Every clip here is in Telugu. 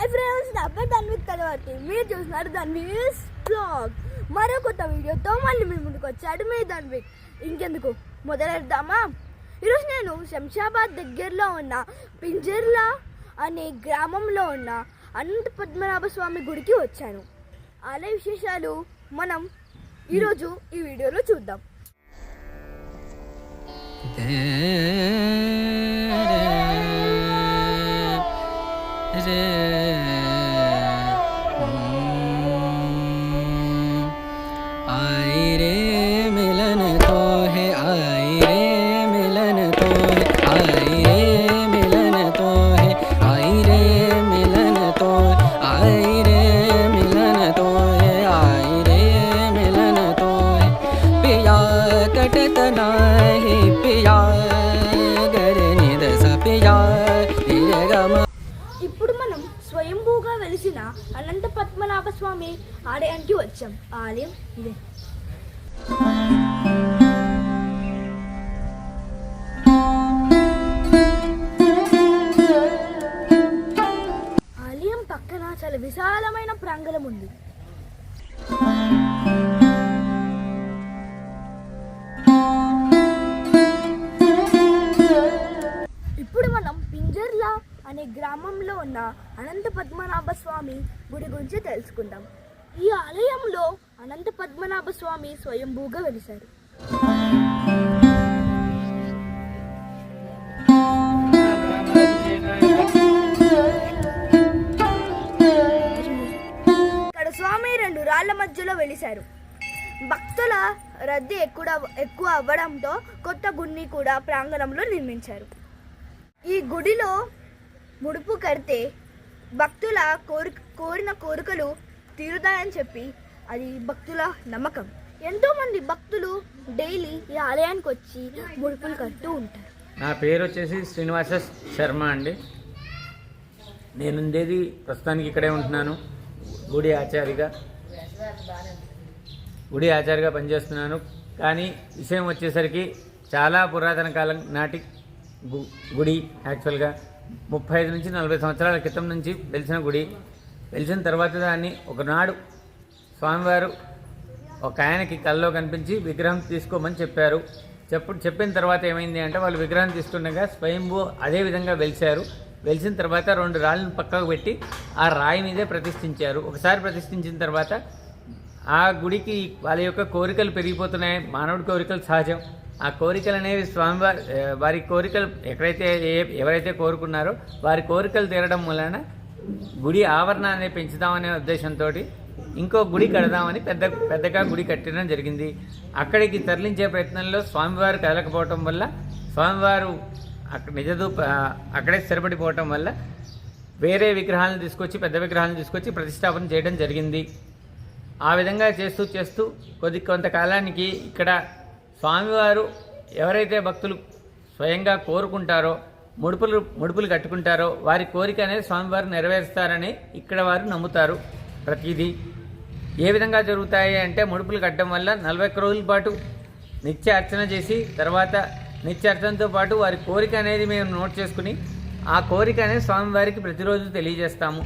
హాయ్ ఫ్రెండ్స్, నా పేరు ధన్విక్ తలవాటి. మీరు చూస్తున్నారు ధన్వీస్ బ్లాగ్. మరో కొత్త వీడియోతో మళ్ళీ మీ ముందుకు వచ్చాడు మీ ధన్విక్. ఇంకెందుకు మొదలెడదామా? ఈరోజు నేను శంషాబాద్ దగ్గరలో ఉన్న పింజర్లా అనే గ్రామంలో ఉన్న అనంత పద్మనాభ స్వామి గుడికి వచ్చాను. ఆలయ విశేషాలు మనం ఈరోజు ఈ వీడియోలో చూద్దాం. आई रे मिलन तो है, आई रे मिलन तो है, आई रे मिलन तो है, आई रे मिलन तो है, आई रे मिलन तो है, आई रे मिलन तो है। पिया कटत नाही पिया गरनि दस पिया निरगम. ఇప్పుడు మనం స్వయంభూగా వెలిసిన అనంత పద్మనాభ స్వామి ఆలయానికి వచ్చాం. ఆలయం ఇదే. ఆలయం పక్కన చాలా విశాలమైన ప్రాంగణం ఉంది. ఇప్పుడు మనం పింజర్లా అనే గ్రామంలో ఉన్న అనంత పద్మనాభ స్వామి గుడి గురించి తెలుసుకుందాం. ఈ ఆలయంలో అనంత పద్మనాభ స్వామి స్వయంభూగా వెలిశారు. ఇక్కడ స్వామి రెండు రాళ్ల మధ్యలో వెలిశారు. భక్తుల రద్దీ ఎక్కువ అవ్వడంతో కొత్త గుడిని కూడా ప్రాంగణంలో నిర్మించారు. ఈ గుడిలో ముడుపు కడితే భక్తుల కోరిన కోరికలు తీరుతాయని చెప్పి అది భక్తుల నమ్మకం. ఎంతోమంది భక్తులు డైలీ ఈ ఆలయానికి వచ్చి ముడుపులు కడుతూ ఉంటారు. నా పేరు వచ్చేసి శ్రీనివాస శర్మ అండి. నేనుండేది ప్రస్తుతానికి ఇక్కడే ఉంటున్నాను. గుడి ఆచారిగా పనిచేస్తున్నాను. కానీ విషయం వచ్చేసరికి చాలా పురాతన కాలం నాటి గుడి. యాక్చువల్గా 35 నుంచి 40 సంవత్సరాల క్రితం నుంచి వెలిసిన గుడి. వెలిసిన తర్వాత దాన్ని ఒకనాడు స్వామివారు ఒక ఆయనకి కల్లో కనిపించి విగ్రహం తీసుకోమని చెప్పారు. చెప్పిన తర్వాత ఏమైంది అంటే వాళ్ళు విగ్రహం తీసుకుండగా స్వయంభూ అదే విధంగా వెలిశారు. వెలిసిన తర్వాత 2 రాళ్ళను పక్కకు పెట్టి ఆ రాయి మీదే ప్రతిష్ఠించారు. ఒకసారి ప్రతిష్ఠించిన తర్వాత ఆ గుడికి వాళ్ళ యొక్క కోరికలు పెరిగిపోతున్నాయి. మానవుడి కోరికలు సహజం. ఆ కోరికలు అనేవి స్వామివారి వారి కోరికలు ఎవరైతే కోరుకున్నారో వారి కోరికలు తీరడం వలన గుడి ఆవరణాన్ని పెంచుదామనే ఉద్దేశంతో ఇంకో గుడి కడదామని పెద్దగా గుడి కట్టడం జరిగింది. అక్కడికి తరలించే ప్రయత్నంలో స్వామివారు కదలకపోవటం వల్ల స్వామివారు అక్కడే స్థిరపడిపోవటం వల్ల వేరే విగ్రహాలను తీసుకొచ్చి పెద్ద విగ్రహాలను తీసుకొచ్చి ప్రతిష్టాపన చేయడం జరిగింది. ఆ విధంగా చేస్తూ కొంతకాలానికి ఇక్కడ స్వామివారు ఎవరైతే భక్తులు స్వయంగా కోరుకుంటారో ముడుపులు కట్టుకుంటారో వారి కోరిక అనేది స్వామివారు నెరవేరుస్తారని ఇక్కడ వారు నమ్ముతారు. ప్రతిదీ ఏ విధంగా జరుగుతాయి అంటే ముడుపులు కట్టడం వల్ల 41 రోజుల పాటు నిత్య అర్చన చేసి తర్వాత నిత్య అర్చనతో పాటు వారి కోరిక అనేది మేము నోట్ చేసుకుని ఆ కోరిక అనేది స్వామివారికి ప్రతిరోజు తెలియజేస్తాము.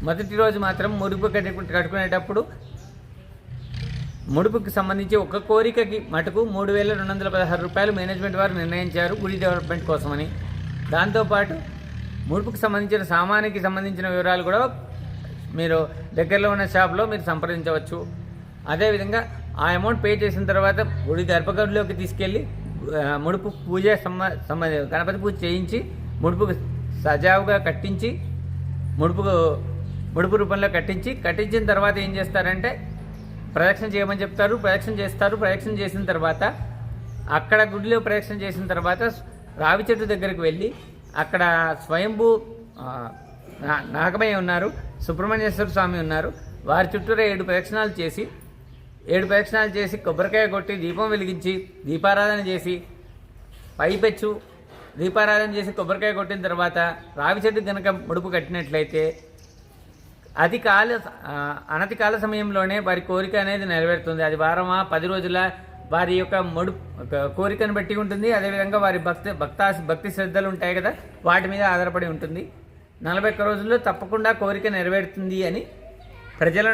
మొదటి రోజు మాత్రం ముడుపు కట్టుకునేటప్పుడు ముడుపుకి సంబంధించి ఒక కోరికకి మటుకు 3,216 రూపాయలు మేనేజ్మెంట్ వారు నిర్ణయించారు గుడి డెవలప్మెంట్ కోసమని. దాంతోపాటు ముడుపుకి సంబంధించిన సామానికి సంబంధించిన వివరాలు కూడా మీరు దగ్గరలో ఉన్న షాప్లో మీరు సంప్రదించవచ్చు. అదేవిధంగా ఆ అమౌంట్ పే చేసిన తర్వాత గుడి గర్భగృహంలోకి తీసుకెళ్ళి ముడుపు పూజ గణపతి పూజ చేయించి ముడుపుకు సజావుగా కట్టించి ముడుపు రూపంలో కట్టించిన తర్వాత ఏం చేస్తారంటే ప్రదక్షిణ చేయమని చెప్తారు. ప్రదక్షిణ చేసిన తర్వాత అక్కడ గుడిలో ప్రదక్షిణ చేసిన తర్వాత రావి చెట్టు దగ్గరికి వెళ్ళి అక్కడ స్వయంభూ నాగమయ్య ఉన్నారు, సుబ్రహ్మణ్యేశ్వర స్వామి ఉన్నారు. వారి చుట్టూరా 7 ప్రదక్షిణాలు చేసి కొబ్బరికాయ కొట్టి దీపం వెలిగించి దీపారాధన చేసి పైపెచ్చు దీపారాధన చేసి కొబ్బరికాయ కొట్టిన తర్వాత రావి చెట్టు కనుక ముడుపు కట్టినట్లయితే అనతి కాల సమయంలోనే వారి కోరిక అనేది నెరవేరుతుంది. అది వారమా 10 రోజుల వారి యొక్క కోరికను బట్టి ఉంటుంది. అదేవిధంగా వారి భక్తి శ్రద్ధలు ఉంటాయి కదా, వాటి మీద ఆధారపడి ఉంటుంది. 41 రోజుల్లో తప్పకుండా కోరిక నెరవేరుతుంది అని ప్రజలు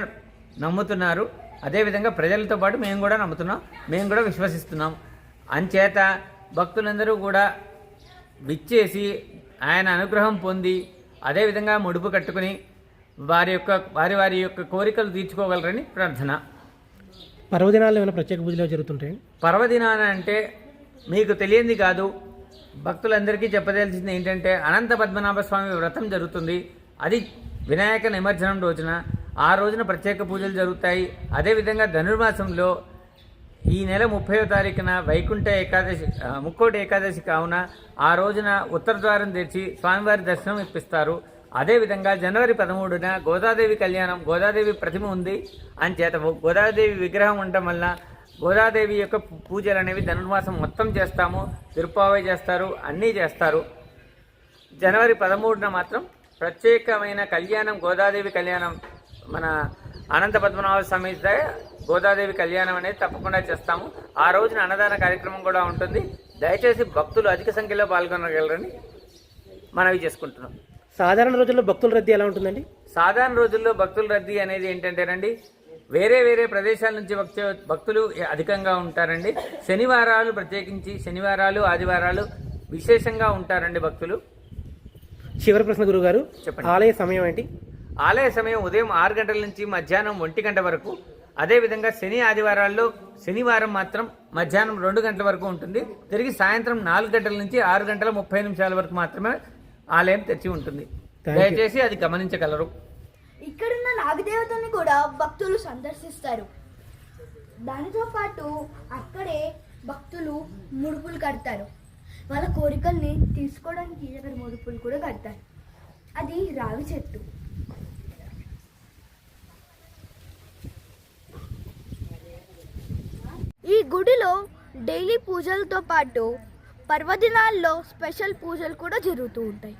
నమ్ముతున్నారు. అదేవిధంగా ప్రజలతో పాటు మేము కూడా నమ్ముతున్నాం, మేము కూడా విశ్వసిస్తున్నాం. అంచేత భక్తులందరూ కూడా విచ్చేసి ఆయన అనుగ్రహం పొంది అదేవిధంగా ముడుపు కట్టుకుని వారి యొక్క కోరికలు తీర్చుకోగలరని ప్రార్థన. పర్వదినాల్లో ఏమైనా ప్రత్యేక పూజలు జరుగుతుంటాయి? పర్వదినాన అంటే మీకు తెలియంది కాదు, భక్తులందరికీ చెప్పదలిసింది ఏంటంటే అనంత పద్మనాభ స్వామి వ్రతం జరుగుతుంది. అది వినాయక నిమజ్జనం రోజున, ఆ రోజున ప్రత్యేక పూజలు జరుగుతాయి. అదేవిధంగా ధనుర్మాసంలో ఈ నెల 30వ తారీఖున వైకుంఠ ఏకాదశి, ముక్కోటి ఏకాదశి కావున ఆ రోజున ఉత్తర ద్వారం తెరిచి స్వామివారి దర్శనం ఇప్పిస్తారు. అదేవిధంగా జనవరి 13న గోదాదేవి కళ్యాణం, గోదాదేవి ప్రతిమ ఉంది అని చేత గోదాదేవి విగ్రహం ఉండటం వల్ల గోదాదేవి యొక్క పూజలు అనేవి ధనుర్మాసం మొత్తం చేస్తాము. తిరుప్పావై చేస్తారు, అన్నీ చేస్తారు. జనవరి 13న మాత్రం ప్రత్యేకమైన కళ్యాణం, గోదాదేవి కళ్యాణం, మన అనంత పద్మనాభ సమేత గోదాదేవి కళ్యాణం అనేది తప్పకుండా చేస్తాము. ఆ రోజున అన్నదాన కార్యక్రమం కూడా ఉంటుంది. దయచేసి భక్తులు అధిక సంఖ్యలో పాల్గొనగలరని మనవి చేసుకుంటున్నాం. సాధారణ రోజుల్లో భక్తుల రద్దీ ఎలా ఉంటుందండి? సాధారణ రోజుల్లో భక్తుల రద్దీ అనేది ఏంటంటేనండి, వేరే ప్రదేశాల నుంచి భక్తులు అధికంగా ఉంటారండి. శనివారాలు ప్రత్యేకించి శనివారాలు, ఆదివారాలు విశేషంగా ఉంటారండి భక్తులు. చివరి ప్రశ్న గురుగారు, చెప్పండి. ఆలయ సమయం ఏంటి? ఆలయ సమయం ఉదయం 6 గంటల నుంచి మధ్యాహ్నం 1 గంట వరకు. అదేవిధంగా శని ఆదివారాల్లో శనివారం మాత్రం మధ్యాహ్నం 2 గంటల వరకు ఉంటుంది. తిరిగి సాయంత్రం 4 గంటల నుంచి 6 గంటల 30 నిమిషాల వరకు మాత్రమే ఆలయం తెరిచి ఉంటుంది. దయచేసి అది గమనించగలరు. ఇక్కడున్న నాగదేవతని కూడా భక్తులు సందర్శిస్తారు. దానితో పాటు అక్కడే భక్తులు ముడుపులు కడతారు. వాళ్ళ కోరికల్ని తీసుకోవడానికి అక్కడ ముడుపులు కూడా కడతారు. అది రావి చెట్టు. ఈ గుడిలో డైలీ పూజలతో పాటు పర్వదినాల్లో స్పెషల్ పూజలు కూడా జరుగుతూ ఉంటాయి.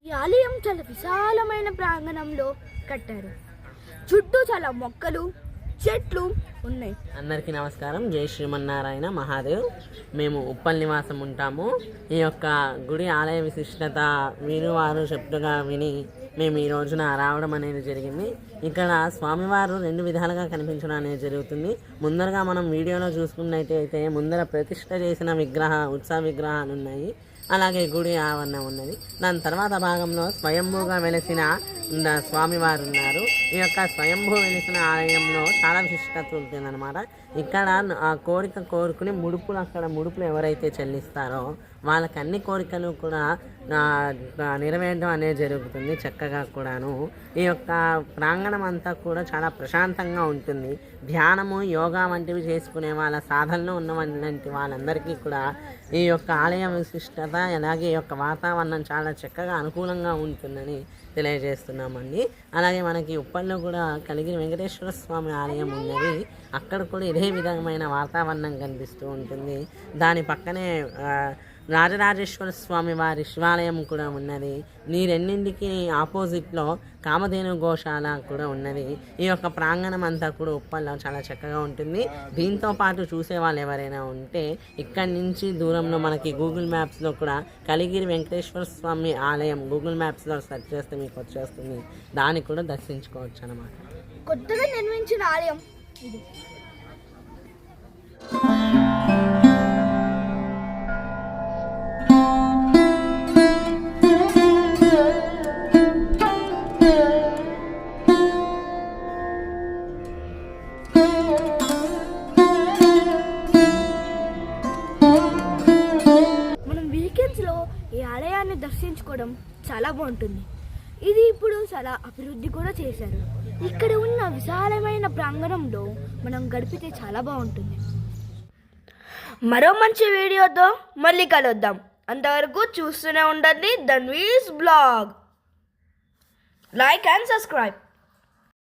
ఈ ఆలయం చాలా విశాలమైన ప్రాంగణంలో కట్టారు. చుట్టూ చాలా మొక్కలు, చెట్లు ఉన్నాయి. అందరికీ నమస్కారం. జై శ్రీమన్నారాయణ మహాదేవ్. మేము ఉప్పల్ నివాసం ఉంటాము. ఈ యొక్క గుడి ఆలయ విశిష్టత వీరువారు చెప్తుగా విని మేము ఈ రోజున రావడం అనేది జరిగింది. ఇక్కడ స్వామివారు 2 విధాలుగా కనిపించడం అనేది జరుగుతుంది. ముందరగా మనం వీడియోలో చూసుకున్నట్టయితే ముందర ప్రతిష్ఠ చేసిన ఉత్సవ విగ్రహాలు ఉన్నాయి. అలాగే గుడి ఆవరణ ఉన్నది. దాని తర్వాత భాగంలో స్వయంభూగా వెలిసిన స్వామివారు ఉన్నారు. ఈ యొక్క స్వయంభూ వెలిసిన ఆలయంలో చాలా విశిష్టత ఉంటుందన్నమాట. ఇక్కడ ఆ కోరిక కోరుకుని ముడుపులు ఎవరైతే చెల్లిస్తారో వాళ్ళకి అన్ని కోరికలు కూడా నెరవేరడం అనేది జరుగుతుంది చక్కగా కూడాను. ఈ యొక్క ప్రాంగణం అంతా కూడా చాలా ప్రశాంతంగా ఉంటుంది. ధ్యానము, యోగా వంటివి చేసుకునే వాళ్ళ సాధనలో ఉన్నటువంటి వాళ్ళందరికీ కూడా ఈ యొక్క ఆలయ విశిష్టత, అలాగే ఈ యొక్క వాతావరణం చాలా చక్కగా అనుకూలంగా ఉంటుందని తెలియజేస్తున్నామండి. అలాగే మనకి ఉప్పల్లో కూడా కలిగిన వెంకటేశ్వర స్వామి ఆలయం ఉన్నది. అక్కడ కూడా ఇదే విధమైన వాతావరణం కనిపిస్తూ ఉంటుంది. దాని పక్కనే రాజరాజేశ్వర స్వామి వారి శివాలయం కూడా ఉన్నది. ఈ రెండింటికి ఆపోజిట్లో కామధేను గోశాల కూడా ఉన్నది. ఈ యొక్క ప్రాంగణం అంతా కూడా ఉప్పల్లో చాలా చక్కగా ఉంటుంది. దీంతో పాటు చూసే వాళ్ళు ఎవరైనా ఉంటే ఇక్కడి నుంచి దూరంలో మనకి గూగుల్ మ్యాప్స్లో కూడా కలిగిరి వెంకటేశ్వర స్వామి ఆలయం గూగుల్ మ్యాప్స్లో సెర్చ్ చేస్తే మీకు వచ్చేస్తుంది. దాన్ని కూడా దర్శించుకోవచ్చు అన్నమాట. కొత్తగా నిర్మించిన ఆలయం ఇది. మనం వీకెండ్స్లో ఈ ఆలయాన్ని దర్శించుకోవడం చాలా బాగుంటుంది. ఇది ఇప్పుడు చాలా అభివృద్ధి కూడా చేశారు. ఇక్కడ ఉన్న విశాలమైన ప్రాంగణంలో మనం గడిపితే చాలా బాగుంటుంది. మరో మంచి వీడియోతో మళ్ళీ కలుద్దాం. అంతవరకు చూస్తూనే ఉండండి ధన్వీస్ బ్లాగ్. Like and subscribe.